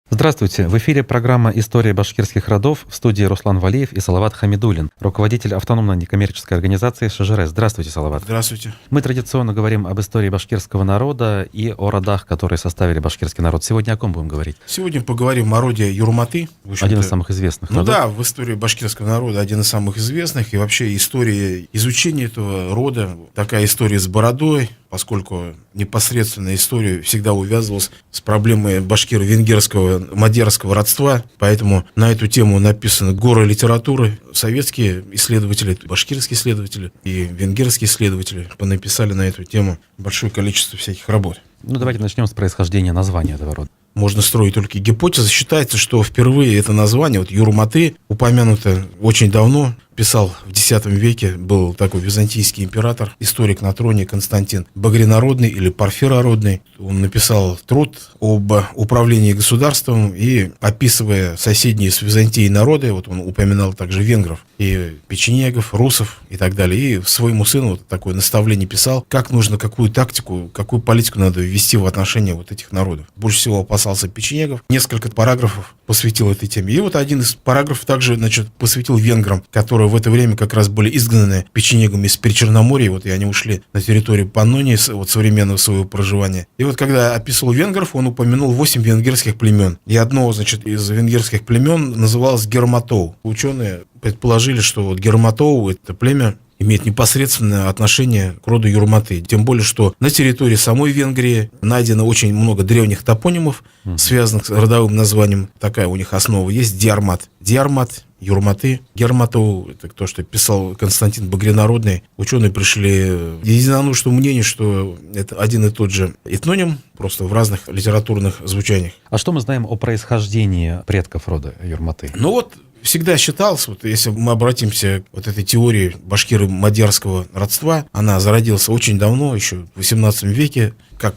Здравствуйте! В эфире программа «История башкирских родов», в студии Руслан Валиев и Салават Хамидуллин, руководитель автономной некоммерческой организации ШЖР. Здравствуйте, Салават. Здравствуйте. Мы традиционно говорим об истории башкирского народа и о родах, которые составили башкирский народ. Сегодня о ком будем говорить? Сегодня поговорим о роде Юрматы. Один из самых известных родов. Да, в истории башкирского народа один из самых известных. И вообще история изучения этого рода, такая история с бородой, поскольку непосредственная история всегда увязывалась с проблемой башкиро-венгерского, мадьярского родства, поэтому на эту тему написаны горы литературы. Советские исследователи, башкирские исследователи и венгерские исследователи понаписали на эту тему большое количество всяких работ. Давайте начнем с происхождения названия этого рода. Можно строить только гипотезы. Считается, что впервые это название, Юрматы, упомянуто очень давно. Писал в X веке, был такой византийский император, историк на троне Константин Багринародный или Порфирородный. Он написал труд об управлении государством и, описывая соседние с Византией народы, он упоминал также венгров и печенегов, русов и так далее. И своему сыну такое наставление писал, как нужно, какую тактику, какую политику надо ввести в отношении этих народов. Больше всего опасался печенегов. Несколько параграфов посвятил этой теме. И один из параграфов также, посвятил венграм, которые в это время как раз были изгнаны печенегами из Причерноморья, и они ушли на территорию Паннонии, современного своего проживания. И когда описывал венгров, он упомянул 8 венгерских племен. И одно, из венгерских племен называлось Герматоу. Ученые предположили, что Герматоу, это племя, имеет непосредственное отношение к роду Юрматы. Тем более, что на территории самой Венгрии найдено очень много древних топонимов, связанных с родовым названием. Такая у них основа есть: Диармат. Диармат, Юрматы, Герматоу, это то, что писал Константин Багринародный. Ученые пришли к единодушному мнению, что это один и тот же этноним, просто в разных литературных звучаниях. А что мы знаем о происхождении предков рода Юрматы? Всегда считалось, если мы обратимся к этой теории башкиро-мадьярского родства, она зародилась очень давно, еще в XVIII веке, как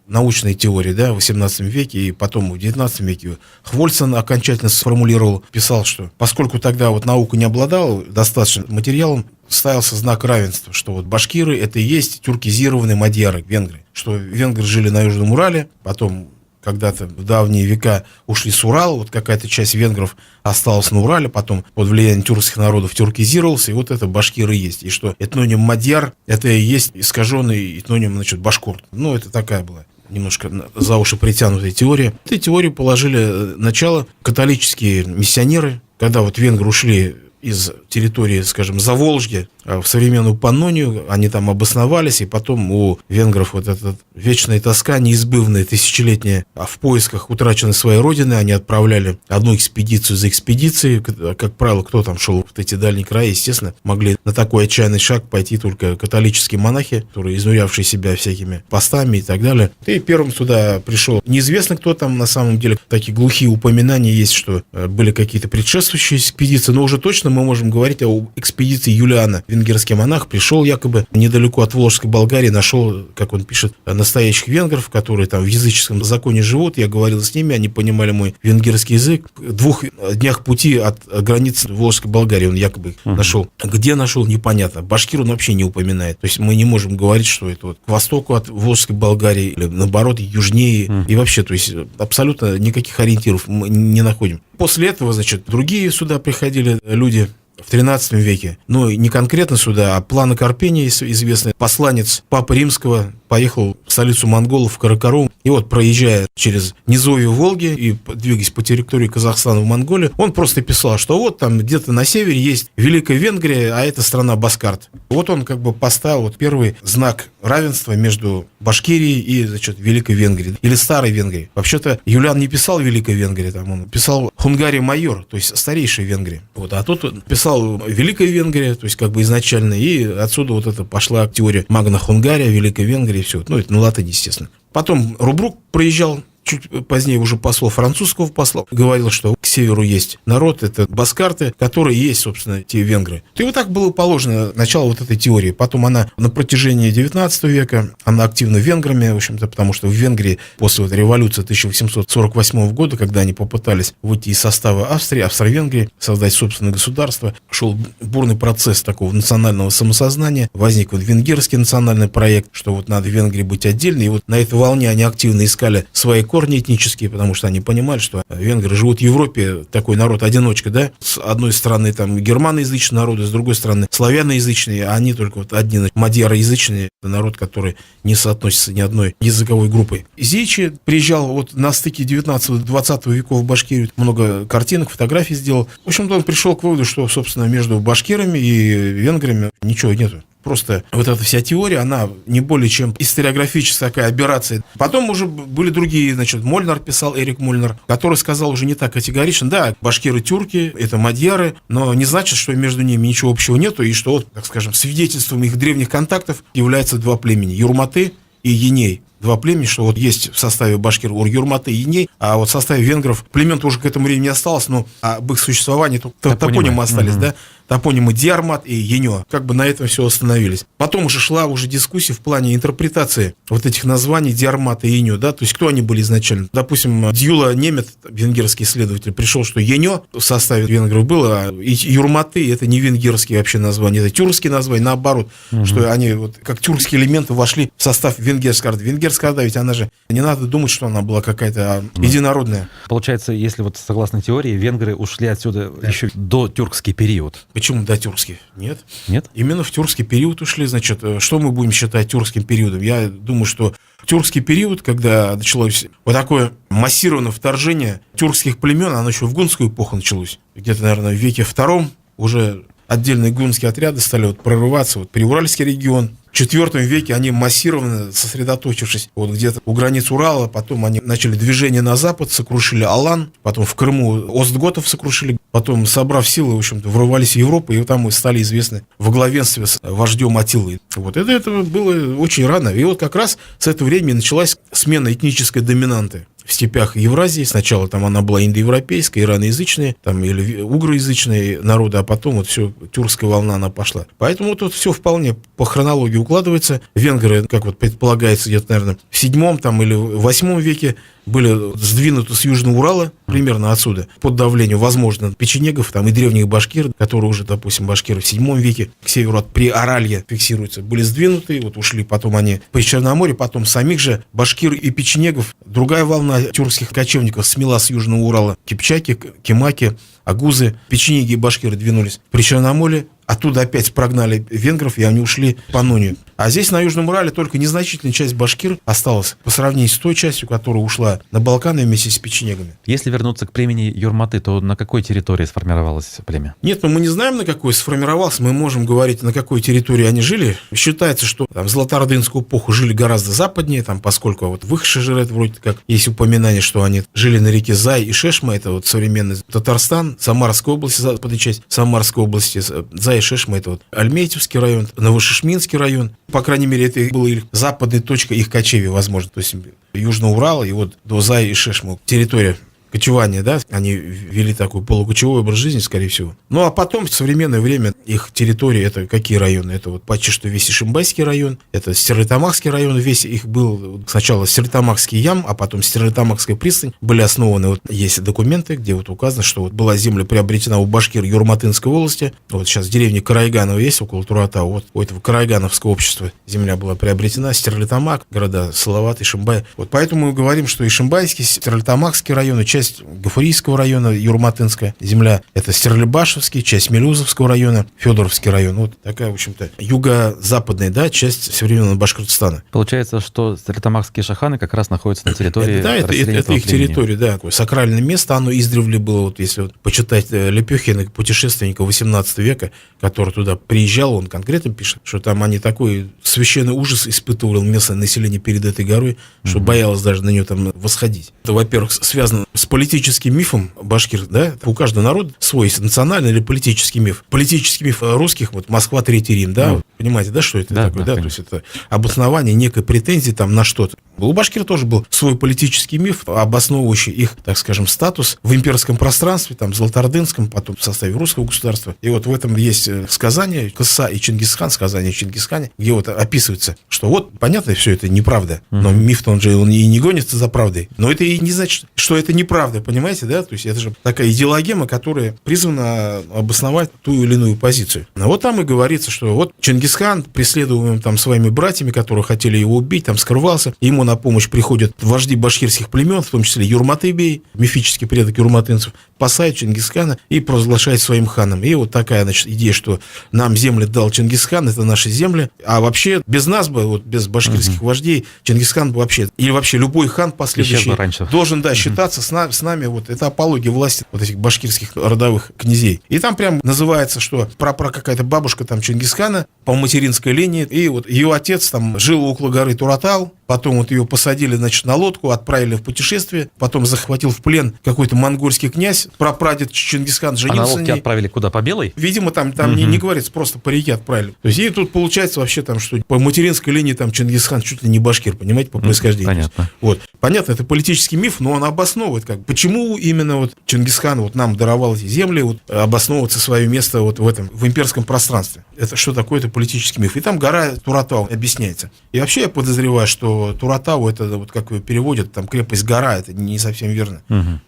научной теории, в XVIII веке, и потом в XIX веке Хвольсон окончательно сформулировал, писал, что поскольку тогда наука не обладала достаточным материалом, ставился знак равенства, что башкиры — это и есть тюркизированные мадьяры, венгры, что венгры жили на Южном Урале, потом когда-то в давние века ушли с Урала, какая-то часть венгров осталась на Урале, потом под влиянием тюркских народов тюркизировался, и это башкиры есть. И что этноним мадьяр — это и есть искаженный этноним, башкорт. Это такая была немножко за уши притянутая теория. Этой теории положили начало католические миссионеры, когда венгры ушли из территории, Заволжья в современную Паннонию, они там обосновались, и потом у венгров эта вечная тоска, неизбывная, тысячелетняя, в поисках утраченной своей родины, они отправляли одну экспедицию за экспедицией. Как правило, кто там шел в эти дальние края, естественно, могли на такой отчаянный шаг пойти только католические монахи, которые изнурявшие себя всякими постами и так далее. И первым сюда пришел неизвестно кто там на самом деле. Такие глухие упоминания есть, что были какие-то предшествующие экспедиции, но уже точно мы можем говорить о экспедиции Юлиана. Венгерский монах пришел якобы недалеко от Волжской Болгарии, нашел, как он пишет, настоящих венгров, которые там в языческом законе живут. Я говорил с ними, они понимали мой венгерский язык. В 2 днях пути от границы Волжской Болгарии он якобы нашел. Где нашел, непонятно. Башкир он вообще не упоминает. То есть мы не можем говорить, что это к востоку от Волжской Болгарии или наоборот южнее. И вообще, то есть абсолютно никаких ориентиров мы не находим. После этого, другие сюда приходили люди в XIII веке. Не конкретно сюда, а Плано Карпения, известный посланец Папы Римского, поехал в столицу монголов, в Каракарум, и проезжая через низовье Волги и двигаясь по территории Казахстана в Монголию, он просто писал, что там где-то на севере есть Великая Венгрия, а это страна Баскарт. Он поставил первый знак равенства между Башкирией и, Великой Венгрией, или Старой Венгрией. Вообще-то Юлиан не писал Великая Венгрия, он писал Хунгария Майор, то есть старейшая Венгрия. А тут писал Великая Венгрия, то есть изначально, и отсюда это пошла теория Магна Хунгария, Великая Венгрия, и все. Это на латыни, естественно. Потом Рубрук проезжал, чуть позднее уже французского посла, говорил, что к северу есть народ, это баскарты, которые есть, собственно, те венгры. И так было положено начало этой теории. Потом она на протяжении 19 века, она активна венграми, в общем-то, потому что в Венгрии после революции 1848 года, когда они попытались выйти из состава Австрии, Австро-Венгрии, создать собственное государство, шел бурный процесс такого национального самосознания, возник венгерский национальный проект, что надо в Венгрии быть отдельно, и на этой волне они активно искали свои корни, корни этнические, потому что они понимали, что венгры живут в Европе, такой народ-одиночка, да, с одной стороны там германоязычные народы, с другой стороны славяноязычные, а они только вот одни мадьяроязычные, народ, который не соотносится ни одной языковой группой. Зечи приезжал вот на стыке 19-20 веков в Башкирию, много картинок, фотографий сделал. В общем-то, он пришел к выводу, что, собственно, между башкирами и венграми ничего нету. Просто вот эта вся теория, она не более чем историографическая такая аберрация. Потом уже были другие, значит, Мольнар писал, Эрик Мольнар, который сказал уже не так категорично, да, башкиры тюрки, это мадьяры, но не значит, что между ними ничего общего нету, и что, так скажем, свидетельством их древних контактов являются два племени, Юрматы и Еней. Два племени, что вот есть в составе башкир Юрматы и Еней, а вот в составе венгров племен уже к этому времени не осталось, но об их существовании топонимы остались, да, топонимы Диармат и Енё, как бы на этом все остановились. Потом уже шла дискуссия в плане интерпретации вот этих названий Диармат и Енё, да, то есть кто они были изначально. Допустим, Дьюла Немет, венгерский исследователь, пришел, что Енё в составе венгров было, а Юрматы это не венгерские вообще названия, это тюркские названия, наоборот, что они вот как тюркские элементы вошли в состав венгерской орды. Венгерская орда, ведь она же, не надо думать, что она была какая-то единородная. Получается, если вот согласно теории, венгры ушли отсюда еще до тюркский период. Почему до тюркский? Нет. Нет? Именно в тюркский период ушли. Значит, что мы будем считать тюркским периодом? Я думаю, что тюркский период, когда началось вот такое массированное вторжение тюркских племен, оно еще в гунскую эпоху началось. Где-то, наверное, в веке втором уже отдельные гунские отряды стали вот прорываться. Вот Приуральский регион. В IV веке они массированно, сосредоточившись вот где-то у границ Урала, потом они начали движение на запад, сокрушили Алан, потом в Крыму остготов сокрушили, потом, собрав силы, в общем-то, ворвались в Европу, и там мы стали известны во главенстве с вождем Аттилой. Вот это было очень рано. И вот как раз с этого времени началась смена этнической доминанты в степях Евразии. Сначала там она была индоевропейская, ираноязычная, там или угроязычные народы, а потом вот все, тюркская волна, она пошла. Поэтому тут все вполне по хронологии укладывается. Венгры, как вот предполагается, где-то, наверное, в 7 там, или 8 веке были сдвинуты с Южного Урала, примерно отсюда, под давлением, возможно, печенегов там, и древних башкир, которые уже, допустим, башкиры в 7 веке к северу от Приоралья фиксируются, были сдвинуты, вот ушли потом они по Черноморью, потом самих же башкир и печенегов. Другая волна тюркских кочевников смела с Южного Урала кипчаки, кемаки, агузы, печенеги и башкиры двинулись при Черноморье, оттуда опять прогнали венгров, и они ушли по Нунию. А здесь, на Южном Урале, только незначительная часть башкир осталась по сравнению с той частью, которая ушла на Балканы вместе с печенегами. Если вернуться к племени Юрматы, то на какой территории сформировалось племя? Нет, мы не знаем, на какой сформировался. Мы можем говорить, на какой территории они жили. Считается, что там, в Золотоордынскую эпоху жили гораздо западнее, там, поскольку вот в их Шежерет вроде как есть упоминание, что они жили на реке Зай и Шешма, это вот современный Татарстан, Самарская область, западная часть Самарской области, Зай и Шешма, это вот Альметьевский район, Новошишминский район. По крайней мере, это была их западная точка их кочевья, возможно. То есть Южного Урала и вот до Зая и Шешма территория кочевания, да, они вели такой полукочевой образ жизни, скорее всего. Ну, а потом, в современное время, их территории, это какие районы? Это вот почти что весь Ишимбайский район, это Стерлитамакский район, весь их был сначала Стерлитамакский ям, а потом Стерлитамакская пристань, были основаны, вот есть документы, где вот указано, что вот была земля приобретена у башкир Юрматынской волости, вот сейчас деревня Карайганова есть, около Туратау, вот у этого Карайгановского общества земля была приобретена, Стерлитамак, города Салават, Ишимбай. Вот поэтому мы говорим, что Ишимбайский, Стерлитамакский район, часть Гафурийского района, Юрматынская земля, это Стерлибашевский, часть Мелюзовского района, Федоровский район. Вот такая, в общем-то, юго-западная, да, часть современного Башкортостана. Получается, что стерлитамакские шаханы как раз находятся на территории да, это их территория, да. Такое сакральное место, оно издревле было, вот если вот почитать Лепехина, путешественника 18 века, который туда приезжал, он конкретно пишет, что там они такой священный ужас испытывали местное население перед этой горой, что боялось даже на нее там восходить. Это, во-первых, связано с политическим мифом башкир, да, у каждого народа свой национальный или политический миф. Политический миф русских, вот Москва, Третий Рим, да, вот, понимаете, да, что это такое, да, то есть это обоснование некой претензии там на что-то. У башкир тоже был свой политический миф, обосновывающий их, так скажем, статус в имперском пространстве, там, Золотоордынском, потом в составе русского государства. И вот в этом есть сказание Кыса и Чингисхан, сказание о Чингисхане, где вот описывается, что вот, понятно, все это неправда, но миф-то он и не гонится за правдой. Но это и не значит, что это неправда, понимаете, да? То есть это же такая идеологема, которая призвана обосновать ту или иную позицию. А вот там и говорится, что вот Чингисхан, преследуемый там своими братьями, которые хотели его убить, там скрывался, ему на помощь приходят вожди башкирских племен, в том числе Юрматы-бей, мифический предок юрматынцев, спасает Чингисхана и провозглашает своим ханом. И вот такая, значит, идея, что нам земли дал Чингисхан, это наши земли. А вообще без нас бы, вот без башкирских вождей, Чингисхан бы вообще, или вообще любой хан последующий должен, да, считаться с нами. Вот это апология власти вот этих башкирских родовых князей. И там прям называется, что какая-то бабушка там Чингисхана по материнской линии, и вот ее отец там жил около горы Туратал, потом вот ее посадили, значит, на лодку, отправили в путешествие, потом захватил в плен какой-то монгольский князь, прапрадед Чингисхан женился. А на лодке отправили куда, по Белой? Видимо, там не говорится, просто по реке отправили. То есть, и тут получается вообще там, что по материнской линии там Чингисхан чуть ли не башкир, понимаете, по происхождению. Понятно. Вот. Понятно, это политический миф, но он обосновывает, как, почему именно вот Чингисхан вот нам даровал эти земли, вот, обосновывается свое место вот в имперском пространстве. Это что такое? Это политический миф. И там гора Туратау объясняется. И вообще я подозреваю, что Туратау, это вот как его переводят, там крепость-гора, это не совсем верно.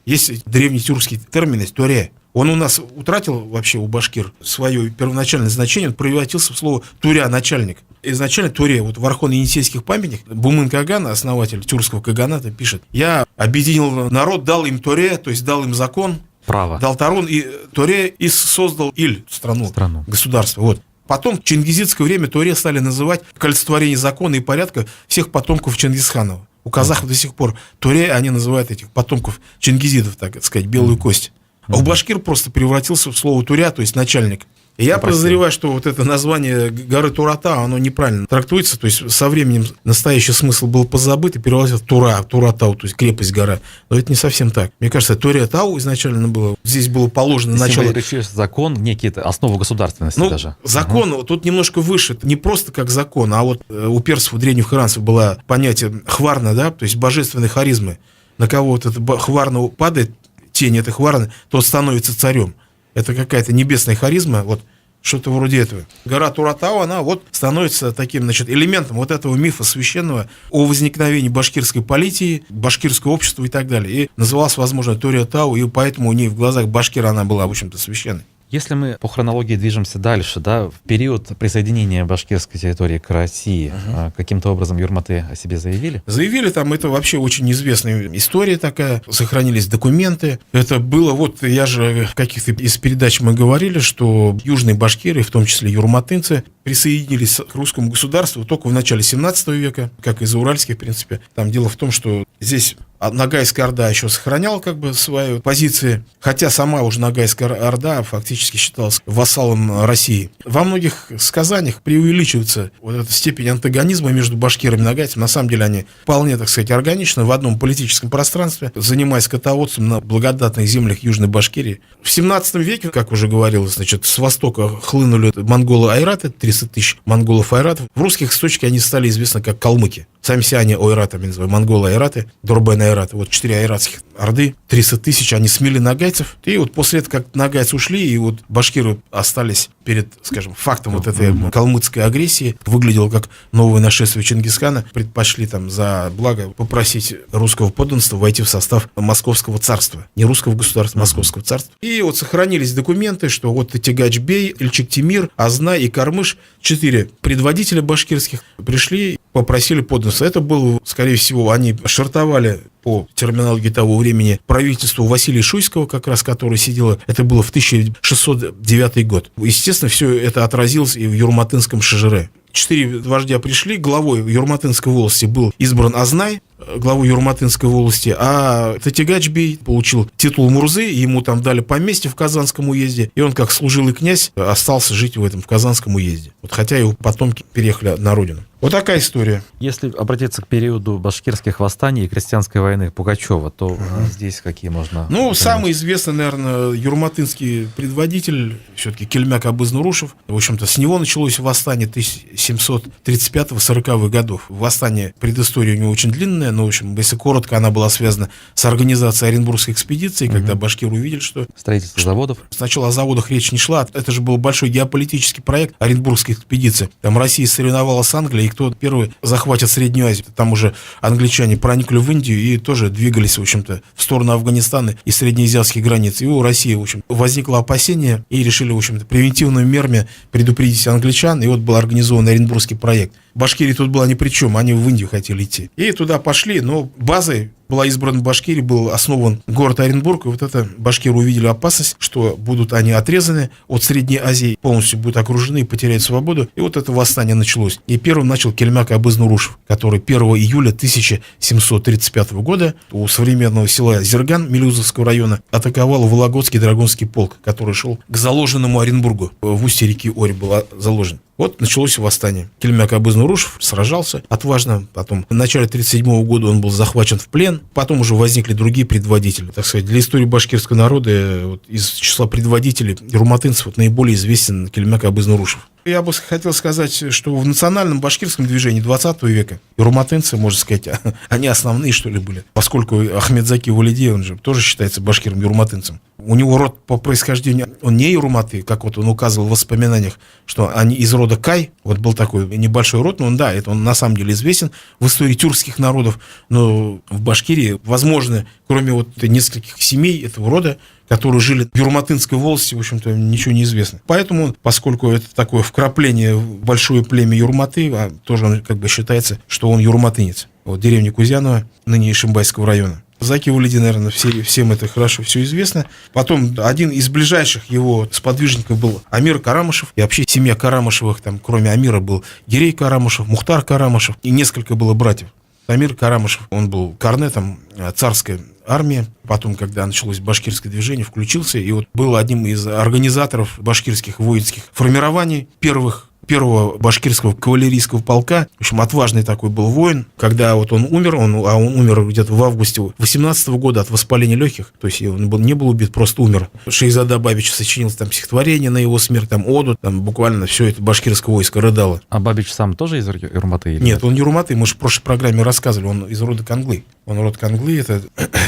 Есть древнетюркский термин, есть Туре. Он у нас утратил вообще у башкир свое первоначальное значение, он превратился в слово «туря», начальник. Изначально Туре, вот в Архон-Енисейских памятниках, Бумын Каган, основатель тюркского каганата, пишет: «Я объединил народ, дал им Туре, то есть дал им закон, право, дал Тарун, и Туре и создал Иль, страну. Государство». Вот. Потом в чингизидское время Туре стали называть в олицетворении закона и порядка всех потомков Чингисханова. У казахов до сих пор Туре, они называют этих потомков чингизидов, так сказать, белую кость. А у башкир просто превратился в слово «туря», то есть начальник. И я подозреваю, что вот это название горы Турата, оно неправильно трактуется, то есть со временем настоящий смысл был позабыт и превратился в Туратау, то есть крепость, гора. Но это не совсем так. Мне кажется, Туратау изначально было, здесь было положено начало. Закон, некий основу государственности даже. Закон тут немножко выше, не просто как закон, а вот у персов, у древних иранцев было понятие хварна, да, то есть божественной харизмы. На кого вот эта хварна падает, тень этой хварны, тот становится царем. Это какая-то небесная харизма, вот что-то вроде этого. Гора Туратау, она вот становится таким, значит, элементом вот этого мифа священного о возникновении башкирской политии, башкирского общества и так далее. И называлась, возможно, Туратау, и поэтому у нее в глазах башкира она была, в общем-то, священной. Если мы по хронологии движемся дальше, да, в период присоединения башкирской территории к России, каким-то образом юрматы о себе заявили? Заявили, там это вообще очень известная история такая, сохранились документы. Это было, вот я же в каких-то из передач мы говорили, что южные башкиры, в том числе юрматынцы, присоединились к русскому государству только в начале 17 века, как и зауральские, в принципе. Там дело в том, что здесь Ногайская Орда еще сохраняла как бы свои позиции, хотя сама уже Ногайская Орда фактически считалась вассалом России. Во многих сказаниях преувеличивается вот эта степень антагонизма между башкирами и ногайцами. На самом деле они вполне, так сказать, органичны в одном политическом пространстве, занимаясь скотоводством на благодатных землях Южной Башкирии. В 17 веке, как уже говорилось, значит, с востока хлынули монголы-айраты, 300 тысяч монголов-айратов. В русских источниках они стали известны как калмыки. Сами себя они ойратами называют, монголы-айраты, дурбен-айраты. Вот 4 айратских орды, 300 тысяч, они смели нагайцев. И вот после этого, как нагайцы ушли, и вот башкиры остались перед, скажем, фактом вот этой калмыцкой агрессии, выглядело как новое нашествие Чингисхана, предпочли там за благо попросить русского подданства войти в состав Московского царства. Не русского государства, Московского царства. И вот сохранились документы, что вот Тетигач-бей, Эльчик-Тимир, Азнай и Кармыш, 4 предводителя башкирских, пришли, попросили подданства. Это было, скорее всего, они шартовали по терминологии того времени правительству Василия Шуйского, как раз, который сидело, это было в 1609 год. Естественно, все это отразилось и в юрматынском Шежере. 4 вождя пришли, главой Юрматынской волости был избран Азнай, главой Юрматынской волости, а Тетигач-бей получил титул Мурзы, ему там дали поместье в Казанском уезде, и он, как служилый князь, остался жить в Казанском уезде. Вот, хотя его потомки переехали на родину. Вот такая история. Если обратиться к периоду башкирских восстаний и крестьянской войны Пугачева, то здесь какие можно... Ну, самый известный, наверное, юрматынский предводитель, все-таки Кельмяк Абыз-Нурушев. В общем-то, с него началось восстание 1735-40-х годов. Восстание, предыстория у него очень длинная, но, в общем, если коротко, она была связана с организацией Оренбургской экспедиции, когда башкиры увидели, что Строительство заводов. сначала о заводах речь не шла. Это же был большой геополитический проект Оренбургской экспедиции. Там Россия соревновалась с Англией, и кто первый захватит Среднюю Азию. Там уже англичане проникли в Индию и тоже двигались, в общем-то, в сторону Афганистана и среднеазиатских границ. И у России, в общем, возникло опасение, и решили, в общем-то, превентивными мерами предупредить англичан. И вот был организован Оренбургский проект. Башкирия тут была ни при чем, они в Индию хотели идти. И туда пошли, но базой была избрана Башкирия, был основан город Оренбург, и вот это башкиры увидели опасность, что будут они отрезаны от Средней Азии, полностью будут окружены и потеряют свободу. И вот это восстание началось. И первым начал Кельмяк Абыз-Нурушев, который 1 июля 1735 года у современного села Зерган Мелюзовского района атаковал Вологодский драгунский полк, который шел к заложенному Оренбургу. В устье реки Ори был заложен. Вот началось восстание. Кельмяк Абыз-Нурушев сражался отважно. Потом в начале 1937 года он был захвачен в плен. Потом уже возникли другие предводители. Так сказать, для истории башкирского народа вот, из числа предводителей юрматынцев вот, наиболее известен Кельмяк Абыз-Нурушев. Я бы хотел сказать, что в национальном башкирском движении 20 века юрматынцы, можно сказать, они основные, что ли, были. Поскольку Ахмедзаки Валидей, он же тоже считается башкиром-юрматынцем. У него род по происхождению, он не юрматы, как вот он указывал в воспоминаниях, что они из рода Кай. Вот был такой небольшой род, но он, да, это он на самом деле известен в истории тюркских народов. Но в Башкирии, возможно, кроме вот нескольких семей этого рода, которые жили в Юрматынской волости, в общем-то, ничего не известно. Поэтому, поскольку это такое вкрапление в большое племя Юрматы, тоже он как бы считается, что он юрматынец. Вот деревня Кузянова, ныне Ишимбайского района. Заки Валиди, наверное, всем это хорошо все известно. Потом один из ближайших его сподвижников был Амир Карамышев. И вообще семья Карамышевых, там, кроме Амира, был Гирей Карамышев, Мухтар Карамышев. И несколько было братьев. Амир Карамышев, он был корнетом царской армии. Потом, когда началось башкирское движение, включился. И вот был одним из организаторов башкирских воинских формирований первого башкирского кавалерийского полка. В общем, отважный такой был воин. Когда вот он умер, он умер где-то в августе 18 года от воспаления легких. То есть он не был убит, просто умер. Шейхзада Бабич сочинил там стихотворение на его смерть, там оду, там буквально все это башкирское войско рыдало. А Бабич сам тоже из Юрматы? Нет, он не Юрматы, мы же в прошлой программе рассказывали, он из рода Канглы. Он род Канглы, это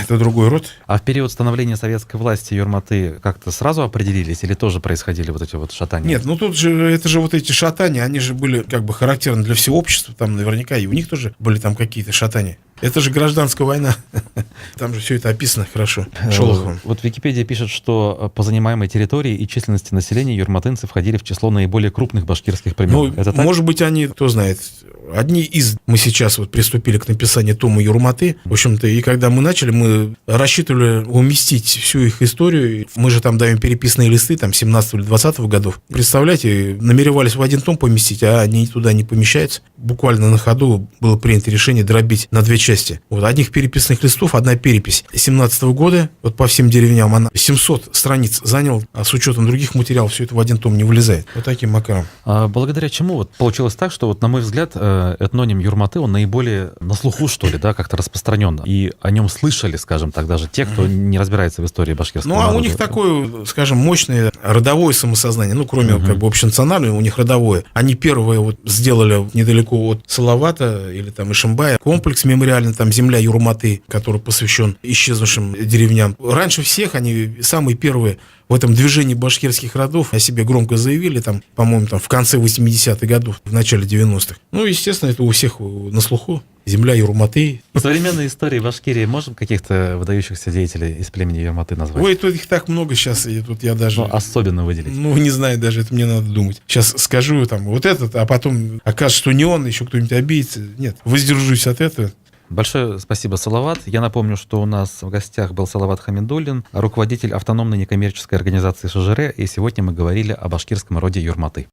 другой род. А в период становления советской власти Юрматы как-то сразу определились или тоже происходили вот эти вот шатания? Нет, ну тут же, это же вот эти шатания, они же были как бы характерны для всего общества, там наверняка и у них тоже были там какие-то шатания. Это же гражданская война. Там же все это описано хорошо Шолоховым. Вот Википедия пишет, что по занимаемой территории и численности населения юрматынцы входили в число наиболее крупных башкирских племен. Ну, это так? Может быть, они, кто знает, одни из... Мы сейчас вот приступили к написанию тома Юрматы. В общем-то, и когда мы начали, мы рассчитывали уместить всю их историю. Мы же там даем переписные листы, там, 17 или 20 годов. Представляете, намеревались в один том поместить, а они туда не помещаются. Буквально на ходу было принято решение дробить на две части. Вот одних переписных листов, одна перепись 17 года, вот по всем деревням, она 700 страниц заняла, а с учетом других материалов все это в один том не влезает. Вот таким макаром. А благодаря чему вот получилось так, что вот, на мой взгляд, этноним Юрматы, он наиболее на слуху, что ли, да, как-то распространенно. И о нем слышали, скажем так, даже те, кто не разбирается в истории башкирского народа. Ну, а у них такое, скажем, мощное родовое самосознание, ну, кроме как бы общенационального, у них родовое. Они первые вот сделали недалеко от Салавата или там Ишимбая комплекс мемориальный, там земля Юрматы, который посвящен исчезнувшим деревням. Раньше всех они самые первые в этом движении башкирских родов о себе громко заявили, там, по-моему, там, в конце 80-х годов, в начале 90-х. Ну, естественно, это у всех на слуху. Земля Юрматы. В современной истории Башкирии можем каких-то выдающихся деятелей из племени Юрматы назвать? Ой, тут их так много сейчас, и тут я даже... Ну, особенно выделить. Ну, не знаю, даже это мне надо думать. Сейчас скажу там вот этот, а потом окажется, что не он, еще кто-нибудь обидится. Нет, воздержусь от этого. Большое спасибо, Салават. Я напомню, что у нас в гостях был Салават Хамидуллин, руководитель автономной некоммерческой организации ШЖР, и сегодня мы говорили о башкирском роде Юрматы.